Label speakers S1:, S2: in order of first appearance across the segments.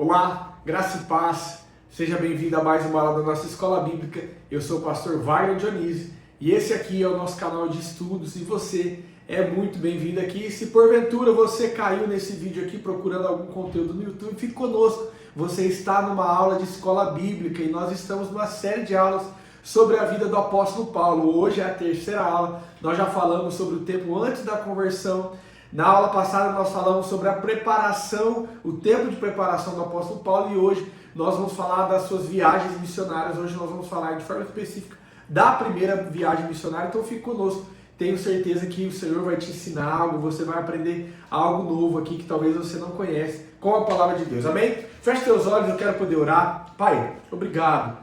S1: Olá, graça e paz, seja bem-vindo a mais uma aula da nossa Escola Bíblica. Eu sou o pastor Wagner Dionísio e esse aqui é o nosso canal de estudos e você é muito bem-vindo aqui. Se porventura você caiu nesse vídeo aqui procurando algum conteúdo no YouTube, fique conosco. Você está numa aula de Escola Bíblica e nós estamos numa série de aulas sobre a vida do apóstolo Paulo. Hoje é a terceira aula, nós já falamos sobre o tempo antes da conversão. Na aula passada nós falamos sobre a preparação, o tempo de preparação do apóstolo Paulo e hoje nós vamos falar das suas viagens missionárias. Hoje nós vamos falar de forma específica da primeira viagem missionária, então fique conosco. Tenho certeza que o Senhor vai te ensinar algo, você vai aprender algo novo aqui que talvez você não conhece com a palavra de Deus, amém? Feche teus olhos, eu quero poder orar. Pai, obrigado.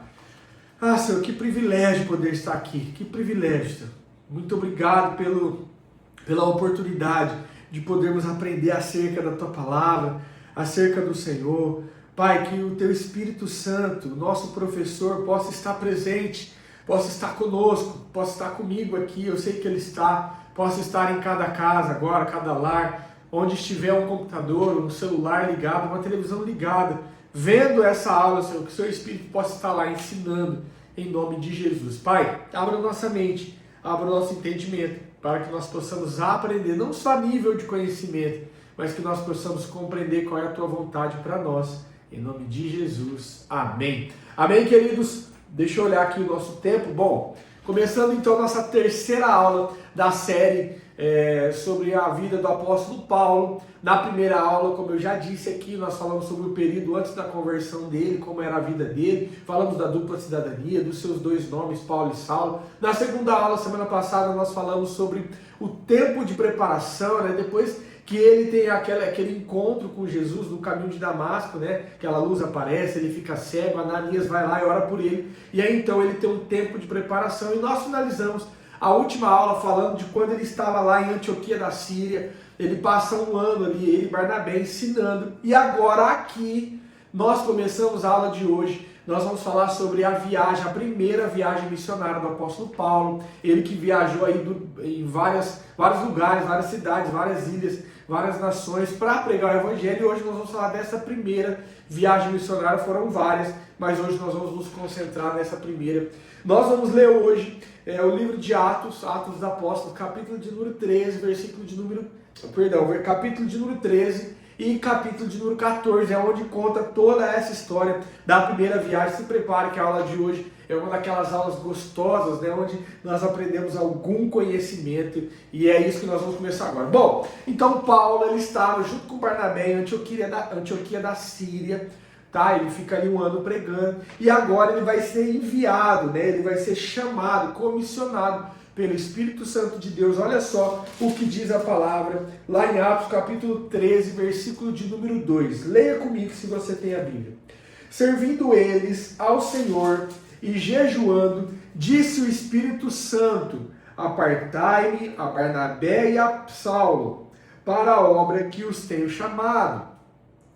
S1: Ah, Senhor, que privilégio poder estar aqui, que privilégio, Senhor. Muito obrigado pela oportunidade de podermos aprender acerca da Tua Palavra, acerca do Senhor. Pai, que o Teu Espírito Santo, nosso professor, possa estar presente, possa estar conosco, possa estar comigo aqui, eu sei que Ele está, possa estar em cada casa agora, cada lar, onde estiver um computador, um celular ligado, uma televisão ligada, vendo essa aula, Senhor, que o Seu Espírito possa estar lá ensinando, em nome de Jesus. Pai, abra nossa mente, abra o nosso entendimento, para que nós possamos aprender, não só a nível de conhecimento, mas que nós possamos compreender qual é a Tua vontade para nós. Em nome de Jesus. Amém. Amém, queridos? Deixa eu olhar aqui o nosso tempo. Bom, começando então a nossa terceira aula da série sobre a vida do apóstolo Paulo. Na primeira aula, como eu já disse aqui, nós falamos sobre o período antes da conversão dele, como era a vida dele, falamos da dupla cidadania, dos seus dois nomes, Paulo e Saulo. Na segunda aula, semana passada, nós falamos sobre o tempo de preparação, né? Depois que ele tem aquele encontro com Jesus no caminho de Damasco, né? Aquela luz aparece, ele fica cego, Ananias vai lá e ora por ele, e aí então ele tem um tempo de preparação, e nós finalizamos a última aula falando de quando ele estava lá em Antioquia da Síria. Ele passa um ano ali, ele e Barnabé ensinando, e agora aqui nós começamos a aula de hoje. Nós vamos falar sobre a viagem, a primeira viagem missionária do apóstolo Paulo, ele que viajou aí em vários lugares, várias cidades, várias ilhas, várias nações para pregar o evangelho, e hoje nós vamos falar dessa primeira viagem missionária. Foram várias, mas hoje nós vamos nos concentrar nessa primeira. Nós vamos ler hoje o livro de Atos dos Apóstolos, capítulo de número 13, capítulo de número 13 e capítulo de número 14, é onde conta toda essa história da primeira viagem. Se prepare que a aula de hoje é uma daquelas aulas gostosas, né, onde nós aprendemos algum conhecimento, e é isso que nós vamos começar agora. Bom, então Paulo, ele estava junto com Barnabé em Antioquia da Síria, tá? Ele fica ali um ano pregando, e agora ele vai ser enviado, né? Ele vai ser chamado, comissionado pelo Espírito Santo de Deus. Olha só o que diz a palavra lá em Atos capítulo 13, versículo de número 2. Leia comigo se você tem a Bíblia. Servindo eles ao Senhor e jejuando, disse o Espírito Santo: apartai-me a Barnabé e a Saulo para a obra que os tenho chamado.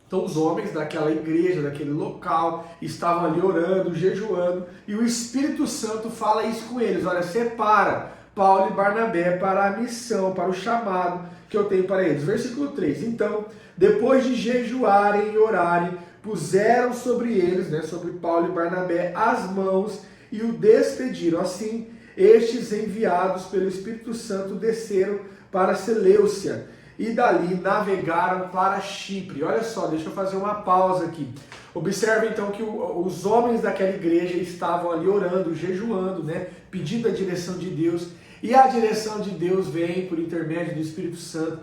S1: Então os homens daquela igreja, daquele local, estavam ali orando, jejuando, e o Espírito Santo fala isso com eles: olha, separa Paulo e Barnabé para a missão, para o chamado que eu tenho para eles. Versículo 3. Então, depois de jejuarem e orarem, puseram sobre eles, né, sobre Paulo e Barnabé, as mãos e o despediram. Assim, estes enviados pelo Espírito Santo desceram para Seleucia e dali navegaram para Chipre. Olha só, deixa eu fazer uma pausa aqui. Observe então que os homens daquela igreja estavam ali orando, jejuando, né, pedindo a direção de Deus, e a direção de Deus vem por intermédio do Espírito Santo,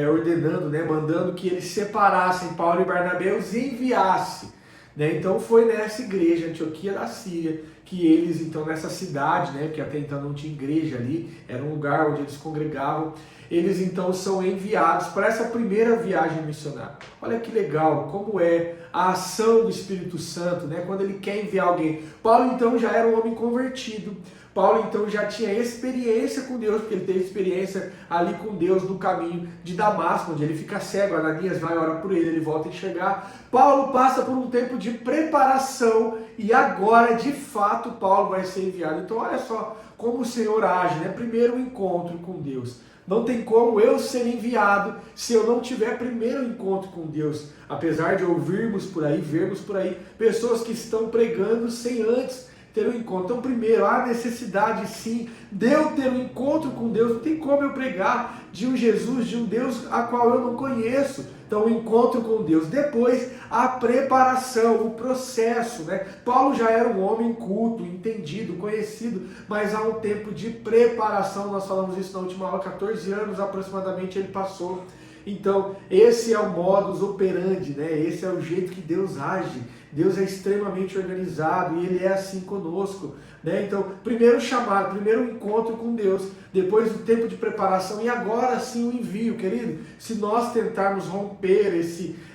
S1: ordenando, né, mandando que eles separassem Paulo e Barnabé, os enviasse. Né? Então foi nessa igreja, Antioquia da Síria, que eles, então nessa cidade, né, que até então não tinha igreja ali, era um lugar onde eles congregavam, eles então são enviados para essa primeira viagem missionária. Olha que legal, como é a ação do Espírito Santo, né, quando ele quer enviar alguém. Paulo então já era um homem convertido, Paulo então já tinha experiência com Deus, porque ele teve experiência ali com Deus no caminho de Damasco, onde ele fica cego, Ananias vai orar por ele, ele volta a enxergar. Paulo passa por um tempo de preparação e agora, de fato, Paulo vai ser enviado. Então olha só como o Senhor age, né? Primeiro o encontro com Deus. Não tem como eu ser enviado se eu não tiver primeiro encontro com Deus. Apesar de ouvirmos por aí, vermos por aí, pessoas que estão pregando sem antes ter um encontro. Então, primeiro, há necessidade sim de eu ter um encontro com Deus. Não tem como eu pregar de um Jesus, de um Deus a qual eu não conheço. Então, o encontro com Deus. Depois, a preparação, o processo, né? Paulo já era um homem culto, entendido, conhecido, mas há um tempo de preparação. Nós falamos isso na última aula, 14 anos aproximadamente ele passou. Então, esse é o modus operandi, né? Esse é o jeito que Deus age. Deus é extremamente organizado e Ele é assim conosco, né? Então, primeiro chamado, primeiro encontro com Deus, depois o tempo de preparação e agora sim o envio, querido. Se nós tentarmos romper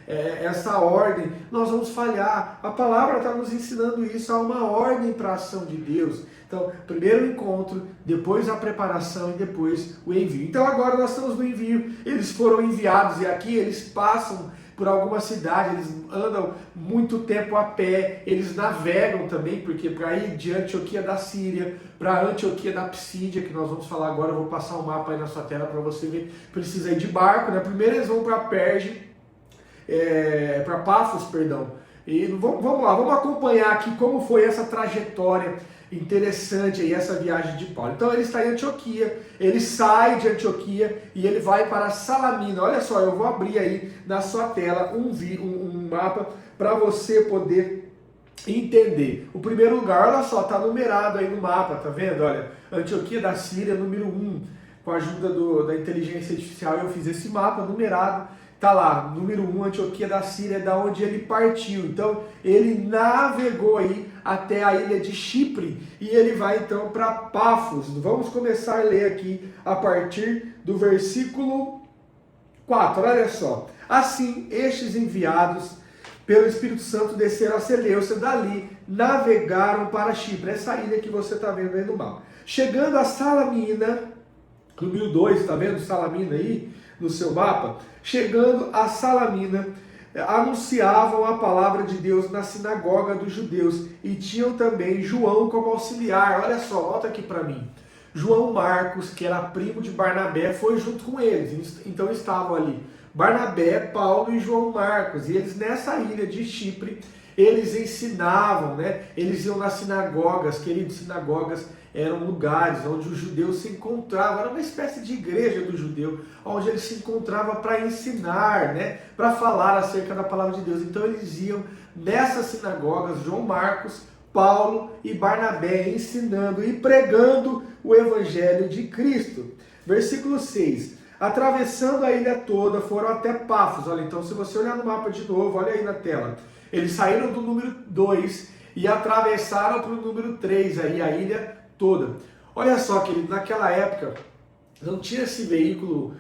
S1: essa ordem, nós vamos falhar. A palavra está nos ensinando isso, há uma ordem para a ação de Deus. Então, primeiro o encontro, depois a preparação e depois o envio. Então agora nós estamos no envio, eles foram enviados e aqui eles passam por alguma cidade, eles andam muito tempo a pé, eles navegam também, porque para ir de Antioquia da Síria para Antioquia da Psídia, que nós vamos falar agora, eu vou passar um mapa aí na sua tela para você ver, precisa ir de barco, né? Primeiro eles vão para Perge, para Pafos, perdão. E vamos lá, vamos acompanhar aqui como foi essa trajetória interessante aí, essa viagem de Paulo. Então ele está em Antioquia, ele sai de Antioquia e ele vai para Salamina. Olha só, eu vou abrir aí na sua tela um mapa para você poder entender. O primeiro lugar, olha só, está numerado aí no mapa, tá vendo? Olha, Antioquia da Síria, número 1. Com a ajuda da inteligência artificial eu fiz esse mapa numerado. Tá lá, número 1, Antioquia da Síria, da onde ele partiu. Então, ele navegou aí até a ilha de Chipre e ele vai então para Pafos. Vamos começar a ler aqui a partir do versículo 4. Olha só. Assim, estes enviados pelo Espírito Santo desceram a Seleucia, dali navegaram para Chipre, essa ilha que você está vendo aí no mapa. Chegando a Salamina, número 2, está vendo Salamina aí no seu mapa? Chegando a Salamina, anunciavam a palavra de Deus na sinagoga dos judeus e tinham também João como auxiliar. Olha só, volta aqui para mim. João Marcos, que era primo de Barnabé, foi junto com eles. Então estavam ali Barnabé, Paulo e João Marcos. E eles nessa ilha de Chipre, eles ensinavam, né? Eles iam nas sinagogas, queridos, sinagogas eram lugares onde os judeus se encontravam, era uma espécie de igreja do judeu, onde eles se encontravam para ensinar, né? Para falar acerca da palavra de Deus. Então eles iam nessas sinagogas, João Marcos, Paulo e Barnabé, ensinando e pregando o evangelho de Cristo. Versículo 6. Atravessando a ilha toda, foram até Pafos. Olha, então se você olhar no mapa de novo, olha aí na tela. Eles saíram do número 2 e atravessaram para o número 3, aí a ilha toda. Olha só, querido, naquela época não tinha esse veículo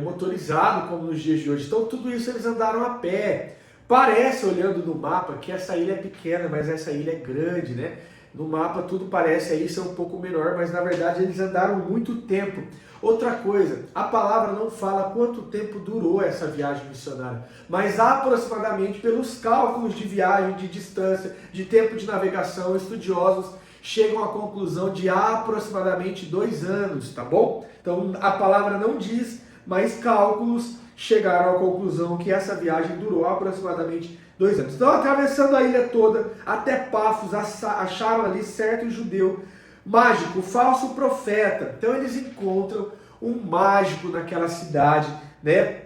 S1: motorizado como nos dias de hoje. Então tudo isso eles andaram a pé. Parece, olhando no mapa, que essa ilha é pequena, mas essa ilha é grande, né? No mapa tudo parece aí ser um pouco menor, mas na verdade eles andaram muito tempo. Outra coisa, a palavra não fala quanto tempo durou essa viagem missionária, mas aproximadamente pelos cálculos de viagem, de distância, de tempo de navegação, estudiosos chegam à conclusão de aproximadamente 2 anos, tá bom? Então a palavra não diz, mas cálculos chegaram à conclusão que essa viagem durou aproximadamente 2 anos. Então, atravessando a ilha toda até Pafos, acharam ali certo judeu mágico, falso profeta. Então eles encontram um mágico naquela cidade, né?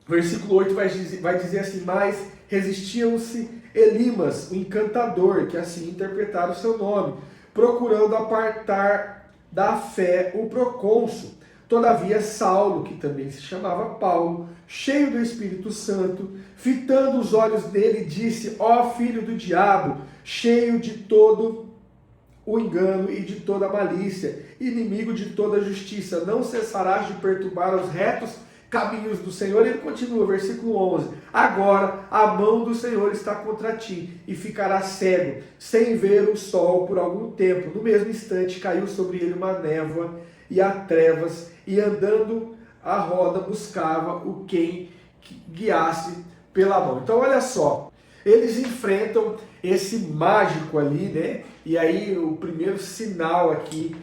S1: Versículo 8 vai dizer assim: mas resistiam-se Elimas, o encantador, que assim interpretaram o seu nome, procurando apartar da fé o procônsul. Todavia Saulo, que também se chamava Paulo, cheio do Espírito Santo, fitando os olhos nele, disse: ó filho do diabo, cheio de todo o engano e de toda a malícia, inimigo de toda a justiça, não cessarás de perturbar os retos caminhos do Senhor. Ele continua, versículo 11: agora a mão do Senhor está contra ti, e ficarás cego, sem ver o sol por algum tempo. No mesmo instante caiu sobre ele uma névoa e há trevas, e andando a roda buscava o quem guiasse pela mão. Então olha só, eles enfrentam esse mágico ali, né? E aí o primeiro sinal aqui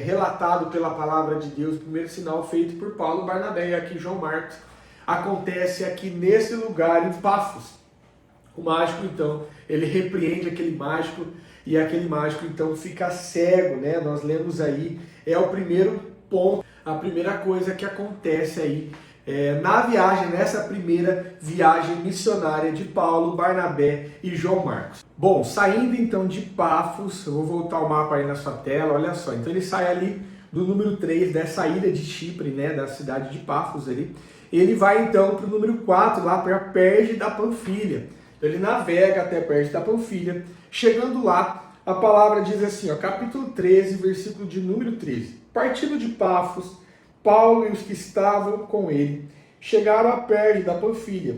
S1: relatado pela palavra de Deus, o primeiro sinal feito por Paulo e Barnabé, e aqui João Marcos, acontece aqui nesse lugar em Pafos. O mágico, então, ele repreende aquele mágico, e aquele mágico, então, fica cego, né? Nós lemos aí, é o primeiro ponto, a primeira coisa que acontece aí na viagem, nessa primeira viagem missionária de Paulo, Barnabé e João Marcos. Bom, saindo então de Pafos, eu vou voltar o mapa aí na sua tela, olha só. Então ele sai ali do número 3, dessa ilha de Chipre, né, da cidade de Pafos ali. Ele vai então para o número 4, lá para Perge da Panfilha. Então ele navega até Perge da Panfilha. Chegando lá, a palavra diz assim, ó, capítulo 13, versículo de número 13. Partindo de Pafos, Paulo e os que estavam com ele chegaram a Perge da Panfilha.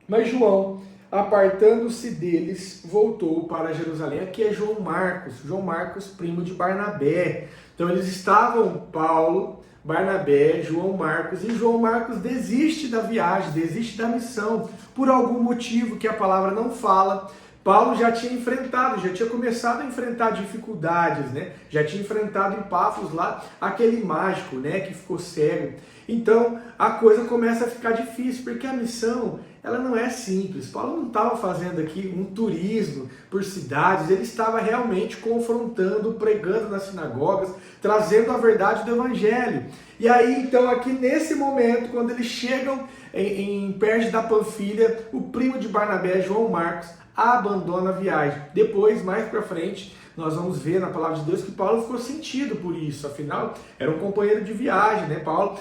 S1: Mas João, apartando-se deles, voltou para Jerusalém. Aqui é João Marcos, primo de Barnabé. Então eles estavam, Paulo, Barnabé, João Marcos, e João Marcos desiste da viagem, desiste da missão, por algum motivo que a palavra não fala. Paulo já tinha enfrentado, já tinha começado a enfrentar dificuldades, né? Já tinha enfrentado em Pafos lá aquele mágico, né, que ficou cego. Então a coisa começa a ficar difícil, porque a missão, ela não é simples. Paulo não estava fazendo aqui um turismo por cidades, ele estava realmente confrontando, pregando nas sinagogas, trazendo a verdade do evangelho. E aí então aqui nesse momento, quando eles chegam em Perge da Panfilha, o primo de Barnabé, João Marcos, abandona a viagem. Depois, mais para frente, nós vamos ver na palavra de Deus que Paulo ficou sentido por isso, afinal, era um companheiro de viagem, né? Paulo,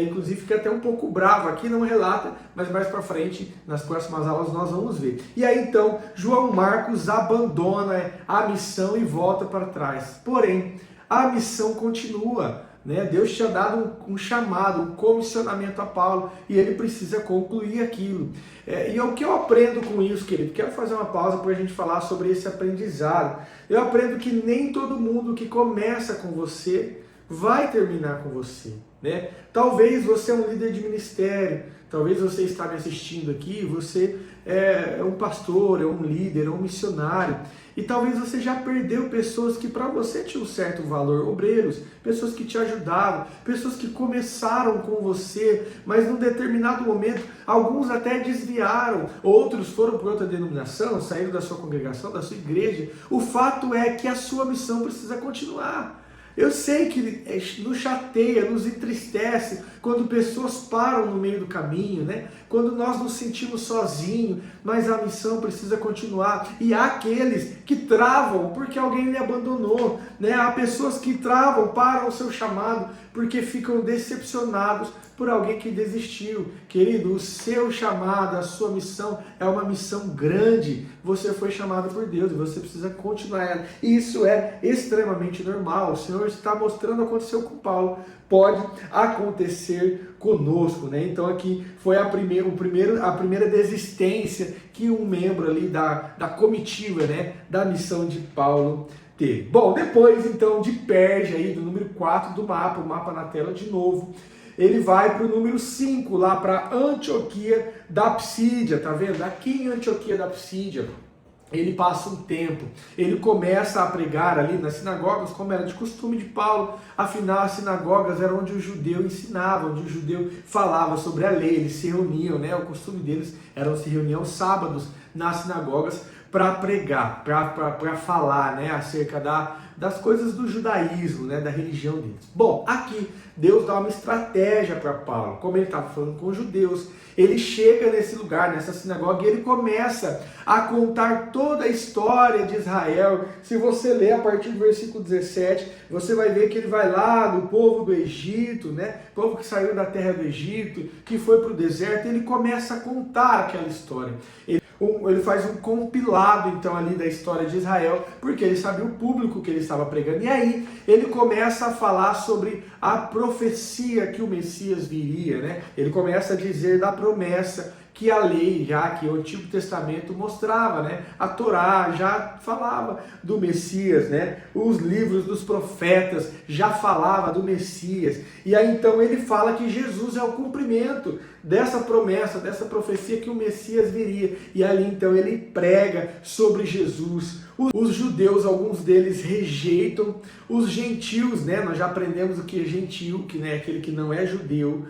S1: inclusive, fica até um pouco bravo, aqui não relata, mas mais para frente, nas próximas aulas, nós vamos ver. E aí, então, João Marcos abandona a missão e volta para trás. Porém, a missão continua. Né? Deus tinha dado um chamado, um comissionamento a Paulo e ele precisa concluir aquilo. E o que eu aprendo com isso, querido? Quero fazer uma pausa para a gente falar sobre esse aprendizado. Eu aprendo que nem todo mundo que começa com você vai terminar com você. Né? Talvez você é um líder de ministério, talvez você está me assistindo aqui, você é um pastor, é um líder, é um missionário. E talvez você já perdeu pessoas que para você tinham um certo valor, obreiros, pessoas que te ajudavam, pessoas que começaram com você, mas num determinado momento, alguns até desviaram, outros foram para outra denominação, saíram da sua congregação, da sua igreja. O fato é que a sua missão precisa continuar. Eu sei que nos chateia, nos entristece quando pessoas param no meio do caminho, né? Quando nós nos sentimos sozinhos, mas a missão precisa continuar. E há aqueles que travam porque alguém lhe abandonou, né? Há pessoas que travam, param o seu chamado porque ficam decepcionados por alguém que desistiu. Querido, o seu chamado, a sua missão é uma missão grande. Você foi chamado por Deus e você precisa continuar ela. E isso é extremamente normal. O Senhor está mostrando o que aconteceu com Paulo. Pode acontecer conosco, né? Então aqui foi a primeira desistência que um membro ali da comitiva, né, da missão de Paulo teve. Bom, depois então de Perge aí, do número 4 do mapa, o mapa na tela de novo, ele vai para o número 5, lá para Antioquia da Psídia, tá vendo? Aqui em Antioquia da Psídia, ele passa um tempo, ele começa a pregar ali nas sinagogas, como era de costume de Paulo. Afinal, as sinagogas eram onde o judeu ensinava, onde o judeu falava sobre a lei, eles se reuniam, né? O costume deles era se reunir aos sábados nas sinagogas para pregar, para falar, né, acerca das coisas do judaísmo, né, da religião deles. Bom, aqui Deus dá uma estratégia para Paulo. Como ele estava falando com os judeus, ele chega nesse lugar, nessa sinagoga, e ele começa a contar toda a história de Israel. Se você ler a partir do versículo 17, você vai ver que ele vai lá do povo do Egito, né? Povo que saiu da terra do Egito, que foi para o deserto, e ele começa a contar aquela história. Ele faz um compilado, então, ali da história de Israel, porque ele sabia o público que ele estava pregando. E aí, ele começa a falar sobre a profecia que o Messias viria, né? Ele começa a dizer da promessa que a lei, já que o Antigo Testamento mostrava, né? A Torá já falava do Messias, né? Os livros dos profetas já falavam do Messias. E aí então ele fala que Jesus é o cumprimento dessa promessa, dessa profecia que o Messias viria. E ali então ele prega sobre Jesus. Os judeus, alguns deles rejeitam, os gentios, né? Nós já aprendemos o que é gentio, que é aquele que não é judeu.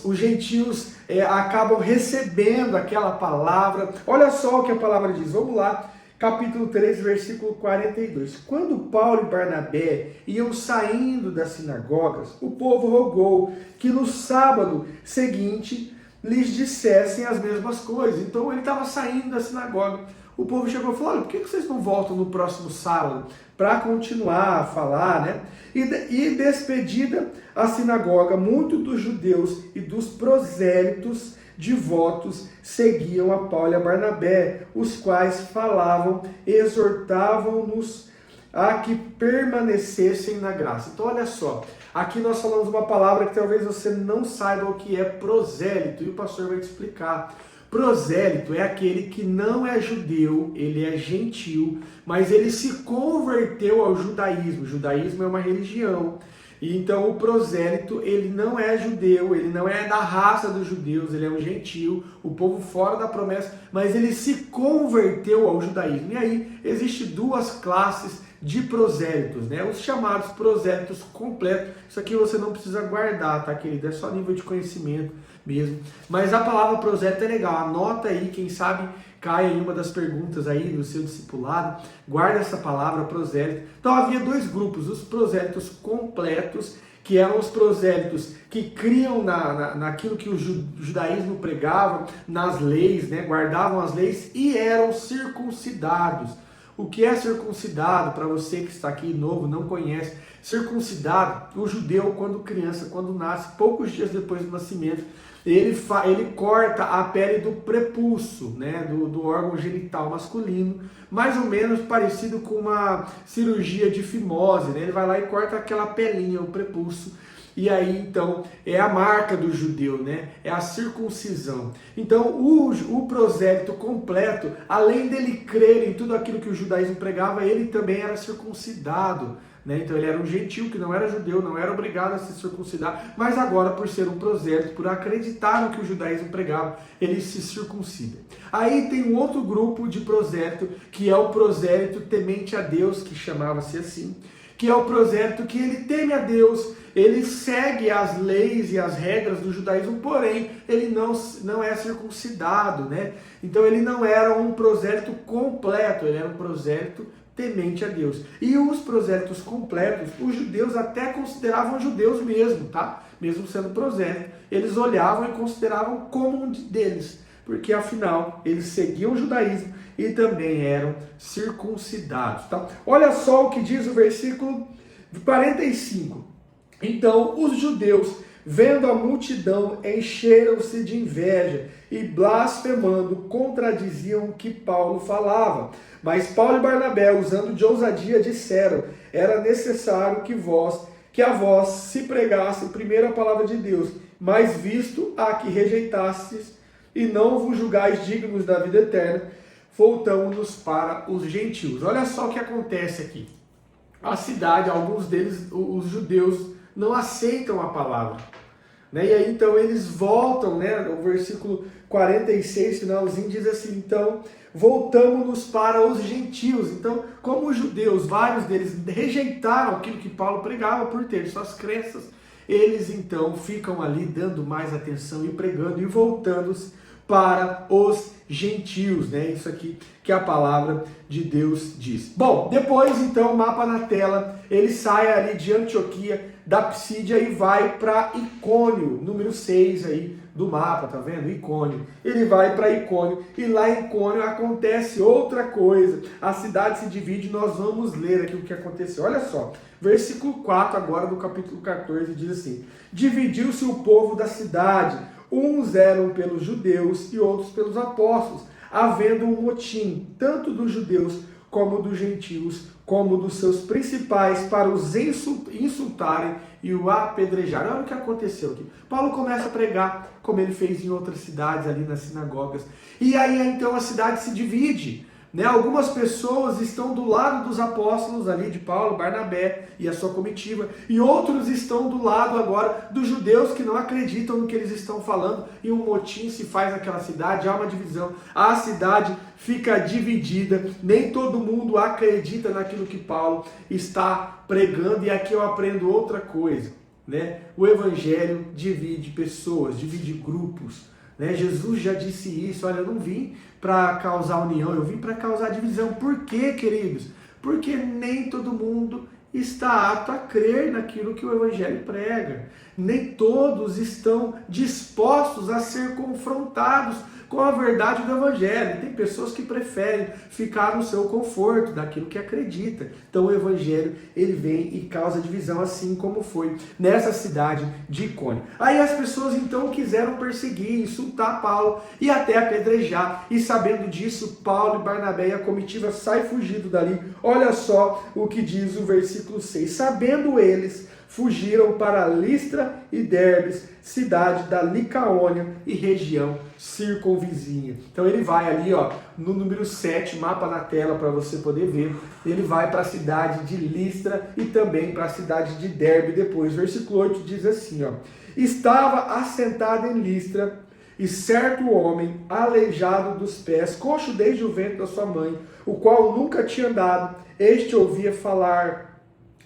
S1: Os gentios acabam recebendo aquela palavra. Olha só o que a palavra diz, vamos lá, capítulo 3, versículo 42. Quando Paulo e Barnabé iam saindo das sinagogas, o povo rogou que no sábado seguinte lhes dissessem as mesmas coisas. Então ele estava saindo da sinagoga. O povo chegou e falou: olha, por que vocês não voltam no próximo sábado para continuar a falar, né? E despedida a sinagoga, muitos dos judeus e dos prosélitos devotos seguiam a Paulo e a Barnabé, os quais falavam, exortavam-nos a que permanecessem na graça. Então olha só, aqui nós falamos uma palavra que talvez você não saiba o que é prosélito, e o pastor vai te explicar. Prosélito é aquele que não é judeu, ele é gentil, mas ele se converteu ao judaísmo. O judaísmo é uma religião. E então o prosélito, ele não é judeu, ele não é da raça dos judeus, ele é um gentil, o povo fora da promessa, mas ele se converteu ao judaísmo. E aí existem duas classes de prosélitos, né? Os chamados prosélitos completos. Isso aqui você não precisa guardar, tá, querido? É só nível de conhecimento mesmo. Mas a palavra prosélito é legal. Anota aí, quem sabe cai em uma das perguntas aí no seu discipulado. Guarda essa palavra prosélito. Então havia dois grupos: os prosélitos completos, que eram os prosélitos que criam naquilo que o judaísmo pregava, nas leis, né? Guardavam as leis e eram circuncidados. O que é circuncidado? Para você que está aqui novo, não conhece. Circuncidado, o judeu, quando criança, quando nasce, poucos dias depois do nascimento, ele corta a pele do prepúcio, né, do órgão genital masculino, mais ou menos parecido com uma cirurgia de fimose, né? Ele vai lá e corta aquela pelinha, o prepúcio. E aí, então, é a marca do judeu, né? É a circuncisão. Então, o prosélito completo, além dele crer em tudo aquilo que o judaísmo pregava, ele também era circuncidado, né? Então, ele era um gentil que não era judeu, não era obrigado a se circuncidar, mas agora, por ser um prosélito, por acreditar no que o judaísmo pregava, ele se circuncida. Aí tem um outro grupo de prosélito, que é o prosélito temente a Deus, que chamava-se assim, que é o prosélito que ele teme a Deus, ele segue as leis e as regras do judaísmo, porém ele não é circuncidado, né? Então ele não era um prosélito completo, ele era um prosélito temente a Deus. E os prosélitos completos, os judeus até consideravam judeus mesmo, tá? Mesmo sendo prosélito, eles olhavam e consideravam como um deles, porque afinal eles seguiam o judaísmo e também eram circuncidados, tá? Olha só o que diz o versículo 45. Então os judeus, vendo a multidão, encheram-se de inveja e, blasfemando, contradiziam o que Paulo falava. Mas Paulo e Barnabé, usando de ousadia, disseram: era necessário que a vós se pregasse primeiro a palavra de Deus, mas visto a que rejeitastes e não vos julgais dignos da vida eterna, voltamos-nos para os gentios. Olha só o que acontece aqui. A cidade, alguns deles, os judeus, não aceitam a palavra, né? E aí então eles voltam, né? O versículo 46, finalzinho, diz assim: então voltamos-nos para os gentios. Então, como os judeus, vários deles rejeitaram aquilo que Paulo pregava por ter suas crenças, eles então ficam ali dando mais atenção e pregando e voltando-se para os gentios, né? Isso aqui que a palavra de Deus diz. Bom, depois então, mapa na tela, ele sai ali de Antioquia, da Psídia, e vai para Icônio, número 6 aí do mapa, tá vendo? Icônio. Ele vai para Icônio, e lá em Icônio acontece outra coisa. A cidade se divide, nós vamos ler aqui o que aconteceu. Olha só, versículo 4 agora do capítulo 14 diz assim: dividiu-se o povo da cidade, uns eram pelos judeus e outros pelos apóstolos, havendo um motim, tanto dos judeus como dos gentios, como dos seus principais, para os insultarem e o apedrejarem. Olha o que aconteceu aqui. Paulo começa a pregar, como ele fez em outras cidades, ali nas sinagogas. E aí então a cidade se divide. Algumas pessoas estão do lado dos apóstolos ali de Paulo, Barnabé e a sua comitiva, e outros estão do lado agora dos judeus que não acreditam no que eles estão falando, e um motim se faz naquela cidade, há uma divisão, a cidade fica dividida, nem todo mundo acredita naquilo que Paulo está pregando, e aqui eu aprendo outra coisa, O evangelho divide pessoas, divide grupos. Jesus já disse isso, olha, eu não vim para causar união, eu vim para causar divisão. Por quê, queridos? Porque nem todo mundo está apto a crer naquilo que o Evangelho prega. Nem todos estão dispostos a ser confrontados com a verdade do Evangelho. Tem pessoas que preferem ficar no seu conforto, daquilo que acredita. Então o Evangelho, ele vem e causa divisão, assim como foi nessa cidade de Icônio. Aí as pessoas então quiseram perseguir, insultar Paulo e até apedrejar. E sabendo disso, Paulo e Barnabé e a comitiva saem fugindo dali. Olha só o que diz o versículo 6. Sabendo eles, fugiram para Listra e Derbes, cidade da Licaônia e região circunvizinha. Então ele vai ali, no número 7, mapa na tela para você poder ver, ele vai para a cidade de Listra e também para a cidade de Derbe depois. Versículo 8 diz assim, estava assentado em Listra e certo homem, aleijado dos pés, coxo desde o ventre da sua mãe, o qual nunca tinha andado, este ouvia falar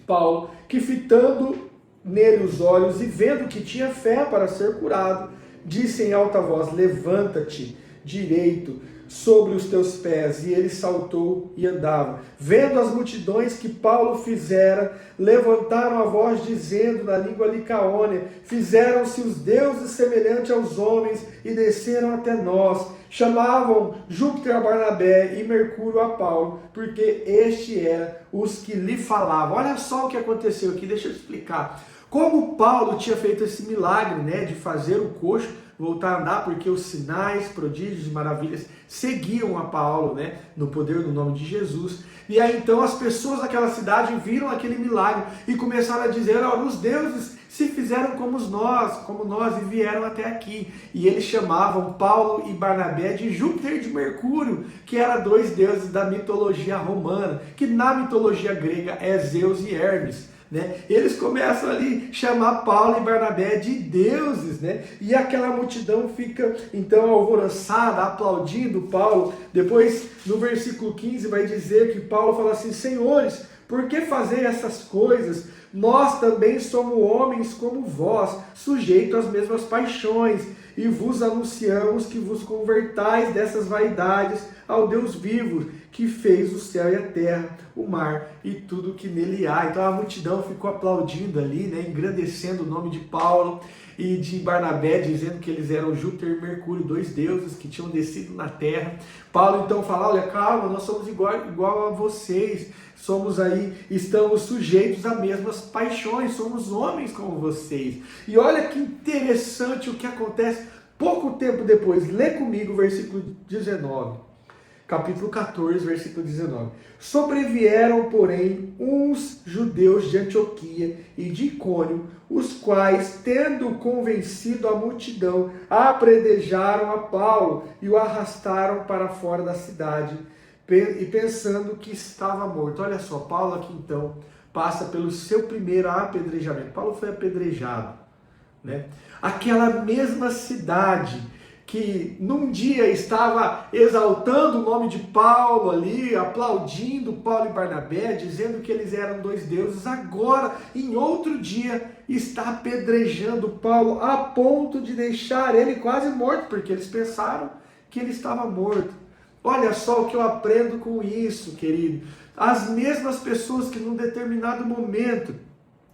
S1: Paulo, que fitando nele os olhos e vendo que tinha fé para ser curado, disse em alta voz, levanta-te direito sobre os teus pés. E ele saltou e andava. Vendo as multidões que Paulo fizera, levantaram a voz dizendo na língua licaônia, fizeram-se os deuses semelhantes aos homens e desceram até nós. Chamavam Júpiter a Barnabé e Mercúrio a Paulo, porque este era os que lhe falavam. Olha só o que aconteceu aqui, deixa eu explicar. Como Paulo tinha feito esse milagre, de fazer o coxo voltar a andar, porque os sinais, prodígios e maravilhas seguiam a Paulo, no poder do nome de Jesus. E aí então as pessoas daquela cidade viram aquele milagre e começaram a dizer, os deuses se fizeram como nós e vieram até aqui. E eles chamavam Paulo e Barnabé de Júpiter e de Mercúrio, que eram dois deuses da mitologia romana, que na mitologia grega é Zeus e Hermes. Eles começam ali a chamar Paulo e Barnabé de deuses, e aquela multidão fica então alvoroçada, aplaudindo Paulo. Depois no versículo 15 vai dizer que Paulo fala assim, senhores, por que fazer essas coisas? Nós também somos homens como vós, sujeitos às mesmas paixões, e vos anunciamos que vos convertais dessas vaidades ao Deus vivo, que fez o céu e a terra, o mar e tudo que nele há. Então a multidão ficou aplaudindo ali, engrandecendo o nome de Paulo e de Barnabé, dizendo que eles eram Júpiter e Mercúrio, dois deuses que tinham descido na terra. Paulo então fala, olha, calma, nós somos igual a vocês, estamos sujeitos a mesmas paixões, somos homens como vocês. E olha que interessante o que acontece pouco tempo depois. Lê comigo o versículo 19. Capítulo 14, versículo 19. Sobrevieram, porém, uns judeus de Antioquia e de Icônio, os quais, tendo convencido a multidão, apedrejaram a Paulo e o arrastaram para fora da cidade, e pensando que estava morto. Olha só, Paulo aqui então passa pelo seu primeiro apedrejamento. Paulo foi apedrejado, Aquela mesma cidade que num dia estava exaltando o nome de Paulo ali, aplaudindo Paulo e Barnabé, dizendo que eles eram dois deuses, agora, em outro dia, está apedrejando Paulo a ponto de deixar ele quase morto, porque eles pensaram que ele estava morto. Olha só o que eu aprendo com isso, querido. As mesmas pessoas que num determinado momento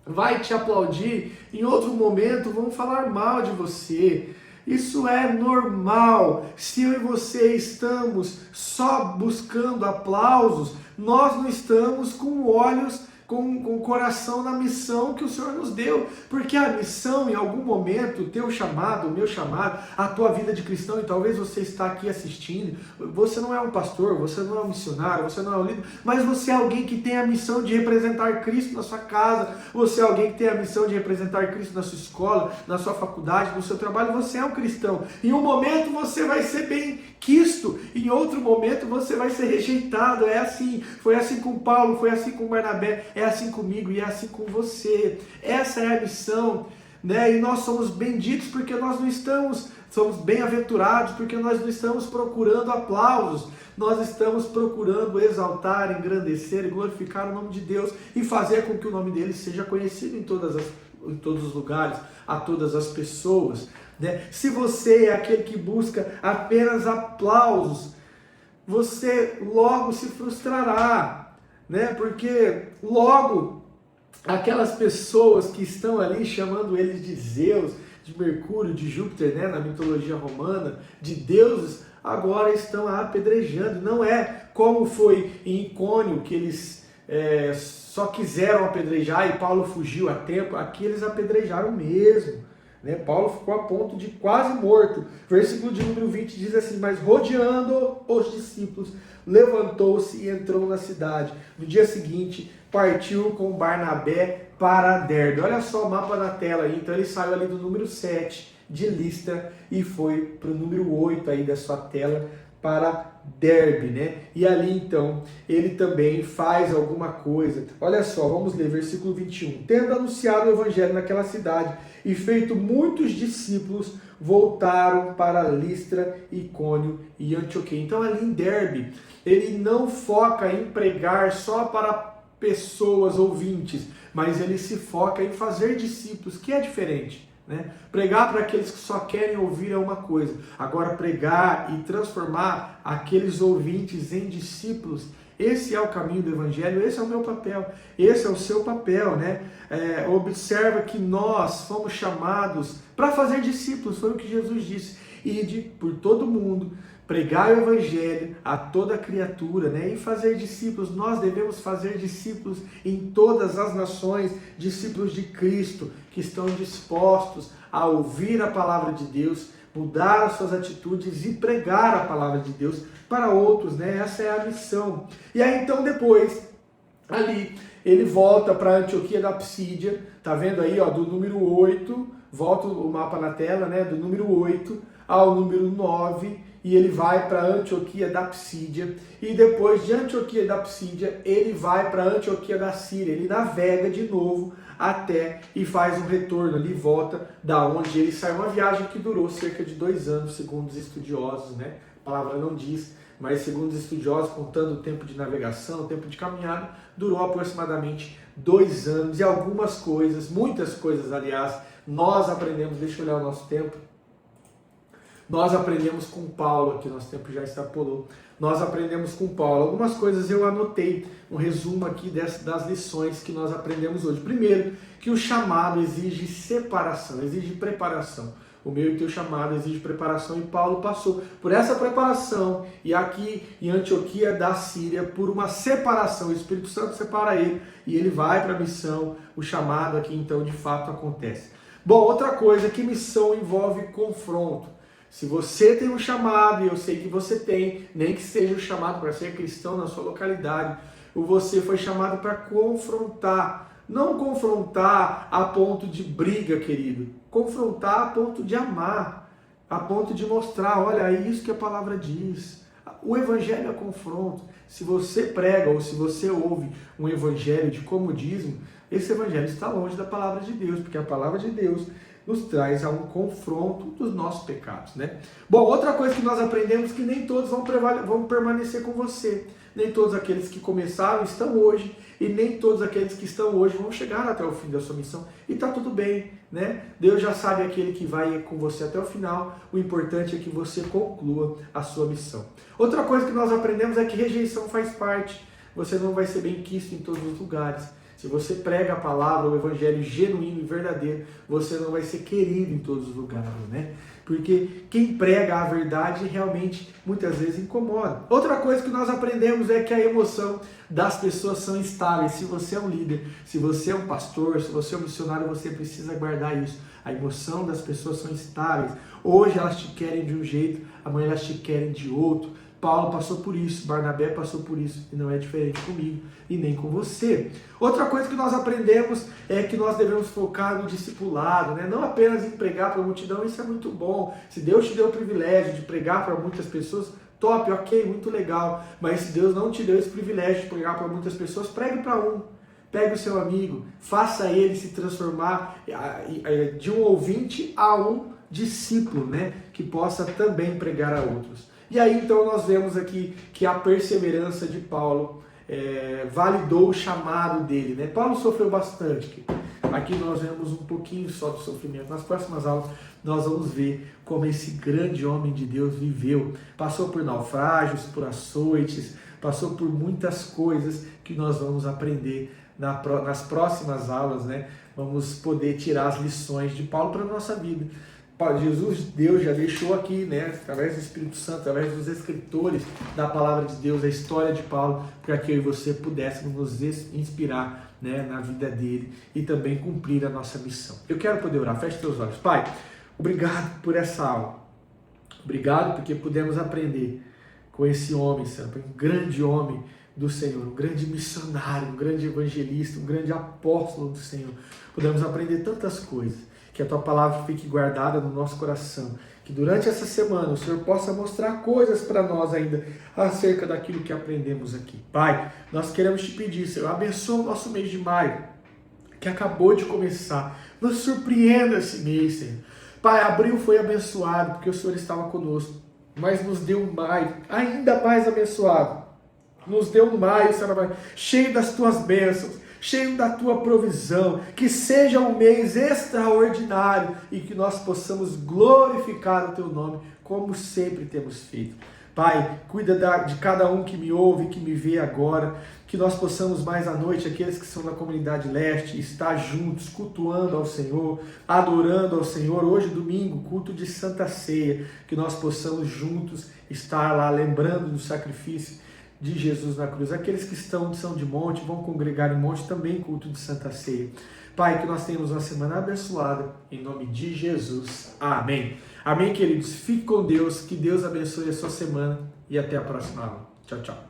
S1: vai te aplaudir, em outro momento vão falar mal de você. Isso é normal. Se eu e você estamos só buscando aplausos, nós não estamos com olhos com o coração na missão que o Senhor nos deu, porque a missão, em algum momento, o teu chamado, o meu chamado, a tua vida de cristão, e talvez você está aqui assistindo, você não é um pastor, você não é um missionário, você não é um líder, mas você é alguém que tem a missão de representar Cristo na sua casa, você é alguém que tem a missão de representar Cristo na sua escola, na sua faculdade, no seu trabalho, você é um cristão. Em um momento você vai ser bem quisto, em outro momento você vai ser rejeitado. É assim, foi assim com Paulo, foi assim com Barnabé, é assim comigo e é assim com você. Essa é a missão, né? E nós somos benditos porque nós não estamos, somos bem-aventurados porque nós não estamos procurando aplausos, nós estamos procurando exaltar, engrandecer e glorificar o nome de Deus e fazer com que o nome dele seja conhecido em todos os lugares, a todas as pessoas, né? Se você é aquele que busca apenas aplausos, você logo se frustrará, né? Porque logo aquelas pessoas que estão ali chamando eles de Zeus, de Mercúrio, de Júpiter, né? Na mitologia romana, de deuses, agora estão apedrejando. Não é como foi em Icônio, que eles só quiseram apedrejar e Paulo fugiu a tempo. Aqui eles apedrejaram mesmo, né? Paulo ficou a ponto de quase morto. Versículo de número 20 diz assim: mas rodeando os discípulos, levantou-se e entrou na cidade. No dia seguinte, partiu com Barnabé para Derbe. Olha só o mapa na tela aí. Então ele saiu ali do número 7 de Listra e foi para o número 8 aí da sua tela, para Derbe, né? E ali então ele também faz alguma coisa. Olha só, vamos ler versículo 21. Tendo anunciado o evangelho naquela cidade e feito muitos discípulos, voltaram para Listra, Icônio e Antioquia. Então ali em Derbe, ele não foca em pregar só para pessoas ouvintes, mas ele se foca em fazer discípulos, que é diferente, né? Pregar para aqueles que só querem ouvir é uma coisa, agora pregar e transformar aqueles ouvintes em discípulos, esse é o caminho do evangelho, esse é o meu papel, esse é o seu papel, né? Observa que nós fomos chamados para fazer discípulos, foi o que Jesus disse: ide por todo mundo, pregar o evangelho a toda criatura, né? E fazer discípulos. Nós devemos fazer discípulos em todas as nações, discípulos de Cristo, que estão dispostos a ouvir a palavra de Deus, mudar as suas atitudes e pregar a palavra de Deus para outros, né? Essa é a missão. E aí então depois, ali, ele volta para Antioquia da Psídia, tá vendo aí, ó, do número 8, volta o mapa na tela, né? Do número 8 ao número 9, e ele vai para Antioquia da Psídia, e depois de Antioquia da Psídia, ele vai para Antioquia da Síria, ele navega de novo até e faz um retorno ali, volta da onde ele saiu, uma viagem que durou cerca de 2 anos, segundo os estudiosos, né? A palavra não diz, mas segundo os estudiosos, contando o tempo de navegação, o tempo de caminhada, durou aproximadamente 2 anos, e algumas coisas, muitas coisas, aliás, nós aprendemos, deixa eu olhar o nosso tempo, nós aprendemos com Paulo, aqui nosso tempo já extrapolou, nós aprendemos com Paulo. Algumas coisas eu anotei, um resumo aqui das lições que nós aprendemos hoje. Primeiro, que o chamado exige separação, exige preparação. O meu e o teu chamado exige preparação, e Paulo passou por essa preparação, e aqui em Antioquia da Síria, por uma separação. O Espírito Santo separa ele, e ele vai para a missão. O chamado aqui então de fato acontece. Bom, outra coisa, que missão envolve confronto. Se você tem um chamado, e eu sei que você tem, nem que seja um chamado para ser cristão na sua localidade, ou você foi chamado para confrontar. Não confrontar a ponto de briga, querido. Confrontar a ponto de amar, a ponto de mostrar, olha, é isso que a palavra diz. O evangelho é confronto. Se você prega ou se você ouve um evangelho de comodismo, esse evangelho está longe da palavra de Deus, porque a palavra de Deus nos traz a um confronto dos nossos pecados, né? Bom, outra coisa que nós aprendemos é que nem todos vão permanecer com você. Nem todos aqueles que começaram estão hoje, e nem todos aqueles que estão hoje vão chegar até o fim da sua missão. E tá tudo bem, né? Deus já sabe aquele que vai com você até o final. O importante é que você conclua a sua missão. Outra coisa que nós aprendemos é que rejeição faz parte. Você não vai ser bem quisto em todos os lugares. Se você prega a palavra, o evangelho genuíno e verdadeiro, você não vai ser querido em todos os lugares, né? porque quem prega a verdade realmente muitas vezes incomoda. Outra coisa que nós aprendemos é que a emoção das pessoas são instáveis. Se você é um líder, se você é um pastor, se você é um missionário, você precisa guardar isso. A emoção das pessoas são instáveis. Hoje elas te querem de um jeito, amanhã elas te querem de outro. Paulo passou por isso, Barnabé passou por isso, e não é diferente comigo e nem com você. Outra coisa que nós aprendemos é que nós devemos focar no discipulado, né? Não apenas em pregar para a multidão, isso é muito bom. Se Deus te deu o privilégio de pregar para muitas pessoas, top, ok, muito legal. Mas se Deus não te deu esse privilégio de pregar para muitas pessoas, pregue para um. Pegue o seu amigo, faça ele se transformar de um ouvinte a um discípulo, né? Que possa também pregar a outros. E aí então nós vemos aqui que a perseverança de Paulo validou o chamado dele, né? Paulo sofreu bastante. Aqui nós vemos um pouquinho só do sofrimento. Nas próximas aulas nós vamos ver como esse grande homem de Deus viveu. Passou por naufrágios, por açoites, passou por muitas coisas que nós vamos aprender nas próximas aulas, né? Vamos poder tirar as lições de Paulo para a nossa vida. Jesus, Deus já deixou aqui, né, através do Espírito Santo, através dos escritores da palavra de Deus, a história de Paulo, para que eu e você pudéssemos nos inspirar, né, na vida dele e também cumprir a nossa missão. Eu quero poder orar. Feche teus olhos. Pai, obrigado por essa aula. Obrigado porque pudemos aprender com esse homem, Senhor, um grande homem do Senhor, um grande missionário, um grande evangelista, um grande apóstolo do Senhor. Pudemos aprender tantas coisas. Que a Tua palavra fique guardada no nosso coração. Que durante essa semana o Senhor possa mostrar coisas para nós ainda acerca daquilo que aprendemos aqui. Pai, nós queremos te pedir, Senhor, abençoa o nosso mês de maio, que acabou de começar. Nos surpreenda esse mês, Senhor. Pai, abril foi abençoado porque o Senhor estava conosco, mas nos deu um maio ainda mais abençoado. Nos deu um maio, Senhor, cheio das Tuas bênçãos, cheio da Tua provisão, que seja um mês extraordinário e que nós possamos glorificar o Teu nome, como sempre temos feito. Pai, cuida de cada um que me ouve, que me vê agora, que nós possamos mais à noite, aqueles que são da comunidade leste, estar juntos, cultuando ao Senhor, adorando ao Senhor. Hoje, domingo, culto de Santa Ceia, que nós possamos juntos estar lá, lembrando do sacrifício de Jesus na cruz. Aqueles que são de monte, vão congregar em monte, também culto de Santa Ceia. Pai, que nós tenhamos uma semana abençoada, em nome de Jesus. Amém. Amém, queridos. Fique com Deus, que Deus abençoe a sua semana e até a próxima aula. Tchau, tchau.